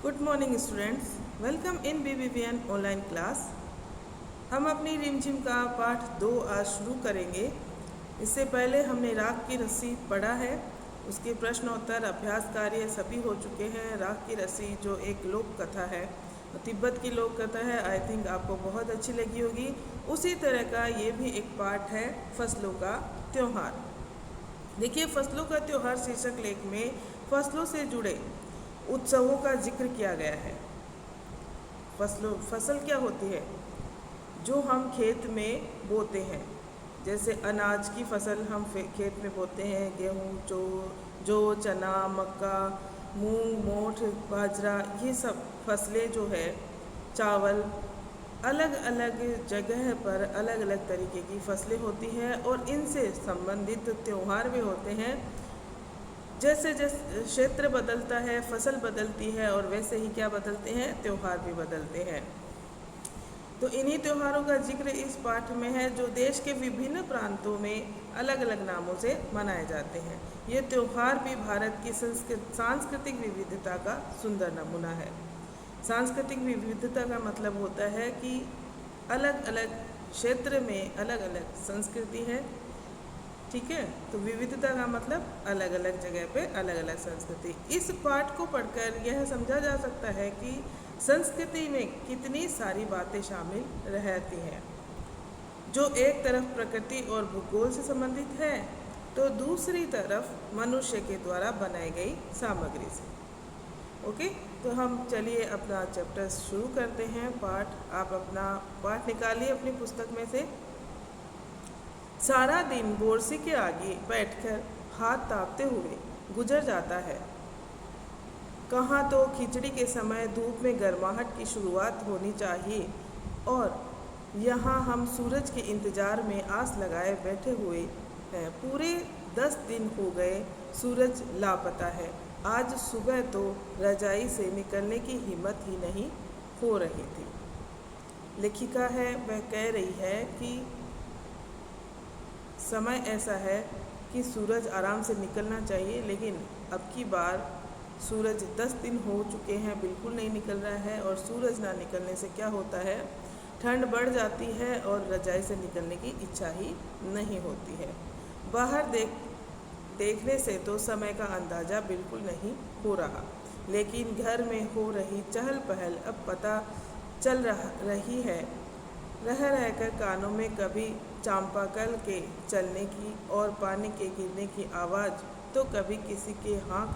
Good morning students, welcome in BBVN online class. हम अपनी रिमझिम का पाठ 2 आज शुरू करेंगे। इससे पहले हमने राख की रस्सी पढ़ा है, उसके प्रश्नोत्तर अभ्यास कार्य सभी हो चुके हैं। राख की रस्सी जो एक लोक कथा है, तिब्बत की लोक कथा है, आई थिंक आपको बहुत अच्छी लगी होगी। उसी तरह का ये भी एक पाठ है फसलों का त्यौहार। देखिए, फसलों का त्यौहार शीर्षक लेख में फसलों से जुड़े उत्सवों का जिक्र किया गया है। फसल क्या होती है? जो हम खेत में बोते हैं, जैसे अनाज की फसल हम खेत में बोते हैं, गेहूँ, जौ, चना, मक्का, मूंग, मोठ, बाजरा, ये सब फसलें जो है, चावल, अलग अलग जगह पर अलग अलग तरीके की फसलें होती हैं और इनसे संबंधित त्यौहार भी होते हैं। जैसे जैसे क्षेत्र बदलता है, फसल बदलती है और वैसे ही क्या बदलते हैं, त्यौहार भी बदलते हैं। तो इन्हीं त्यौहारों का जिक्र इस पाठ में है, जो देश के विभिन्न प्रांतों में अलग अलग नामों से मनाए जाते हैं। ये त्यौहार भी भारत की सांस्कृतिक विविधता का सुंदर नमूना है। सांस्कृतिक विविधता का मतलब होता है कि अलग अलग क्षेत्र में अलग अलग संस्कृति है। ठीक है, तो विविधता का मतलब अलग अलग जगह पे अलग अलग संस्कृति। इस पाठ को पढ़कर यह समझा जा सकता है कि संस्कृति में कितनी सारी बातें शामिल रहती हैं, जो एक तरफ प्रकृति और भूगोल से संबंधित है, तो दूसरी तरफ मनुष्य के द्वारा बनाई गई सामग्री से। ओके, तो हम चलिए अपना चैप्टर शुरू करते हैं। पाठ आप अपना पाठ निकालिए अपनी पुस्तक में से। सारा दिन बोरसी के आगे बैठकर हाथ तापते हुए गुजर जाता है। कहाँ तो खिचड़ी के समय धूप में गर्माहट की शुरुआत होनी चाहिए, और यहाँ हम सूरज के इंतज़ार में आस लगाए बैठे हुए हैं। पूरे 10 दिन हो गए, सूरज लापता है। आज सुबह तो रजाई से निकलने की हिम्मत ही नहीं हो रही थी। लेखिका है, वह कह रही है कि समय ऐसा है कि सूरज आराम से निकलना चाहिए, लेकिन अब की बार सूरज 10 दिन हो चुके हैं, बिल्कुल नहीं निकल रहा है। और सूरज ना निकलने से क्या होता है, ठंड बढ़ जाती है और रजाई से निकलने की इच्छा ही नहीं होती है। बाहर देखने से तो समय का अंदाज़ा बिल्कुल नहीं हो रहा, लेकिन घर में हो रही चहल पहल अब पता चल रही है। रह रहकर कानों में कभी चांपाकल के चलने की और पानी के गिरने की आवाज़, तो कभी किसी के हाँक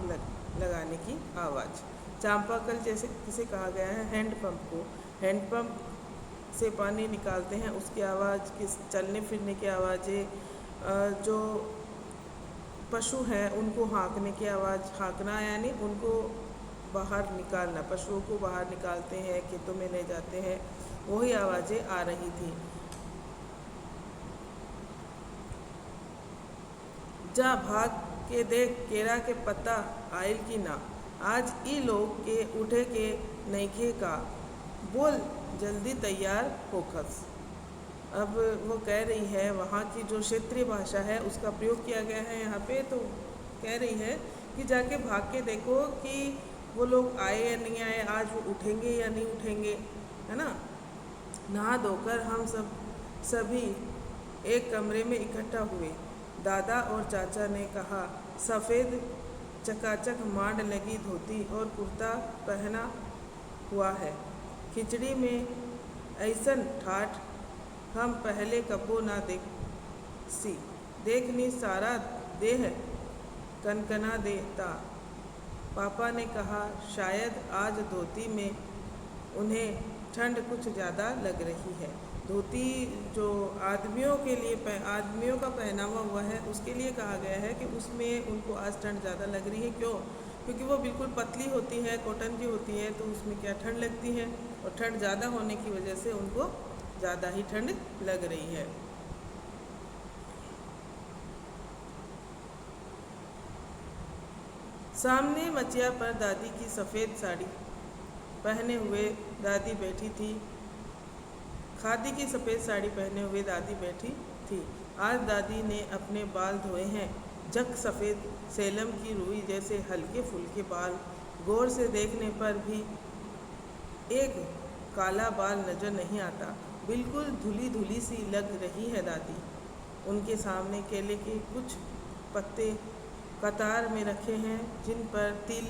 लगाने की आवाज़। चांपाकल जैसे किसे कहा गया है, हैंडपम्प को। हैंडपम्प से पानी निकालते हैं, उसकी आवाज़, किस चलने फिरने की आवाज़ें, जो पशु हैं उनको हाँकने की आवाज़। हाँकना यानी उनको बाहर निकालना, पशुओं को बाहर निकालते हैं, खेतों में ले जाते हैं, वही आवाज़ें आ रही थी। जा भाग के देख, केरा के पत्ता आयल की ना, आज ई लोग के उठे के नईखे का, बोल जल्दी तैयार होखस। अब वो कह रही है, वहाँ की जो क्षेत्रीय भाषा है उसका प्रयोग किया गया है यहाँ पे। तो कह रही है कि जाके भाग के देखो कि वो लोग आए या नहीं आए, आज वो उठेंगे या नहीं उठेंगे, है ना। नहा धोकर हम सभी एक कमरे में इकट्ठा हुए। दादा और चाचा ने कहा, सफ़ेद चकाचक मांड लगी धोती और कुर्ता पहना हुआ है। खिचड़ी में ऐसन ठाठ हम पहले कबो ना देखनी, सारा देह कनकना देता। पापा ने कहा, शायद आज धोती में उन्हें ठंड कुछ ज़्यादा लग रही है। धोती जो आदमियों का पहनावा हुआ है, उसके लिए कहा गया है कि उसमें उनको आज ठंड ज़्यादा लग रही है। क्यों? क्योंकि वो बिल्कुल पतली होती है, कॉटन की होती है, तो उसमें क्या ठंड लगती है, और ठंड ज़्यादा होने की वजह से उनको ज़्यादा ही ठंड लग रही है। सामने मचिया पर दादी की सफ़ेद साड़ी पहने हुए दादी बैठी थी। खादी की सफ़ेद साड़ी पहने हुए दादी बैठी थी। आज दादी ने अपने बाल धोए हैं, जक सफ़ेद सेलम की रुई जैसे हल्के फुल्के बाल गौर से देखने पर भी एक काला बाल नज़र नहीं आता। बिल्कुल धुली धुली सी लग रही है दादी। उनके सामने केले के कुछ पत्ते कतार में रखे हैं, जिन पर तिल,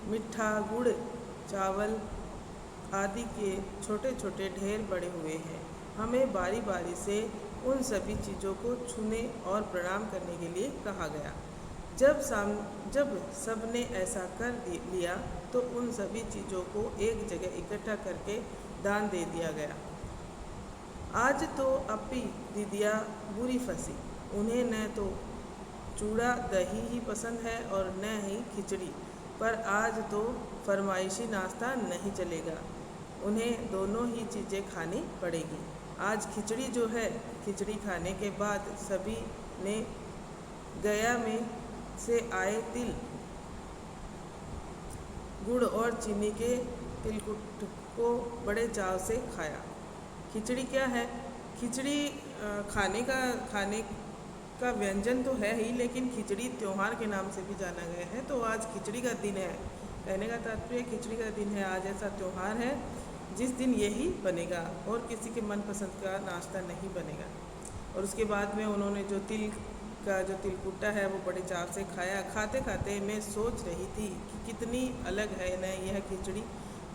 मिठा गुड़, चावल आदि के छोटे छोटे ढेर पड़े हुए हैं। हमें बारी बारी से उन सभी चीज़ों को छूने और प्रणाम करने के लिए कहा गया। जब सबने ऐसा कर लिया तो उन सभी चीज़ों को एक जगह इकट्ठा करके दान दे दिया गया। आज तो अपी दीदिया बुरी फंसी। उन्हें न तो चूड़ा दही ही पसंद है और न ही खिचड़ी, पर आज तो फरमाइशी नाश्ता नहीं चलेगा। उन्हें दोनों ही चीज़ें खानी पड़ेगी। आज खिचड़ी जो है, खिचड़ी खाने के बाद सभी ने गया में से आए तिल, गुड़ और चीनी के तिलकुट को बड़े चाव से खाया। खिचड़ी क्या है? खिचड़ी खाने का व्यंजन तो है ही, लेकिन खिचड़ी त्यौहार के नाम से भी जाना गया है। तो आज खिचड़ी का दिन है। कहने का तात्पर्य खिचड़ी का दिन है। आज ऐसा त्यौहार है जिस दिन यही बनेगा और किसी के मनपसंद का नाश्ता नहीं बनेगा। और उसके बाद में उन्होंने जो तिलकुट्टा है वो बड़े चाव से खाया। खाते खाते मैं सोच रही थी कि कितनी अलग है न यह खिचड़ी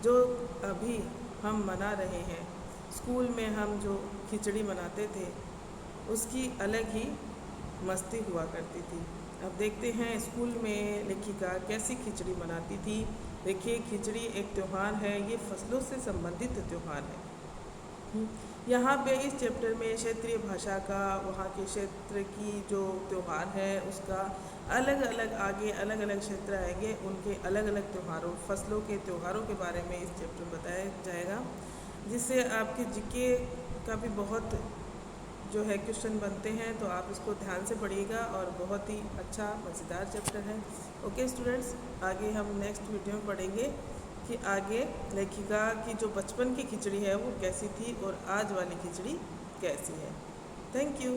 जो अभी हम मना रहे हैं। स्कूल में हम जो खिचड़ी मनाते थे उसकी अलग ही मस्ती हुआ करती थी। अब देखते हैं स्कूल में लेखिका कैसी खिचड़ी मनाती थी। देखिए, खिचड़ी एक त्यौहार है, ये फसलों से संबंधित त्यौहार है। यहाँ पे इस चैप्टर में क्षेत्रीय भाषा का, वहाँ के क्षेत्र की जो त्यौहार है उसका अलग अलग आगे अलग अलग क्षेत्र आएंगे, उनके अलग अलग त्यौहारों, फसलों के त्यौहारों के बारे में इस चैप्टर में बताया जाएगा, जिससे आपके जीके का भी बहुत जो है क्वेश्चन बनते हैं। तो आप इसको ध्यान से पढ़िएगा और बहुत ही अच्छा मज़ेदार चैप्टर है। ओके स्टूडेंट्स, आगे हम नेक्स्ट वीडियो में पढ़ेंगे कि आगे लेखिका की जो बचपन की खिचड़ी है वो कैसी थी और आज वाली खिचड़ी कैसी है। Thank you.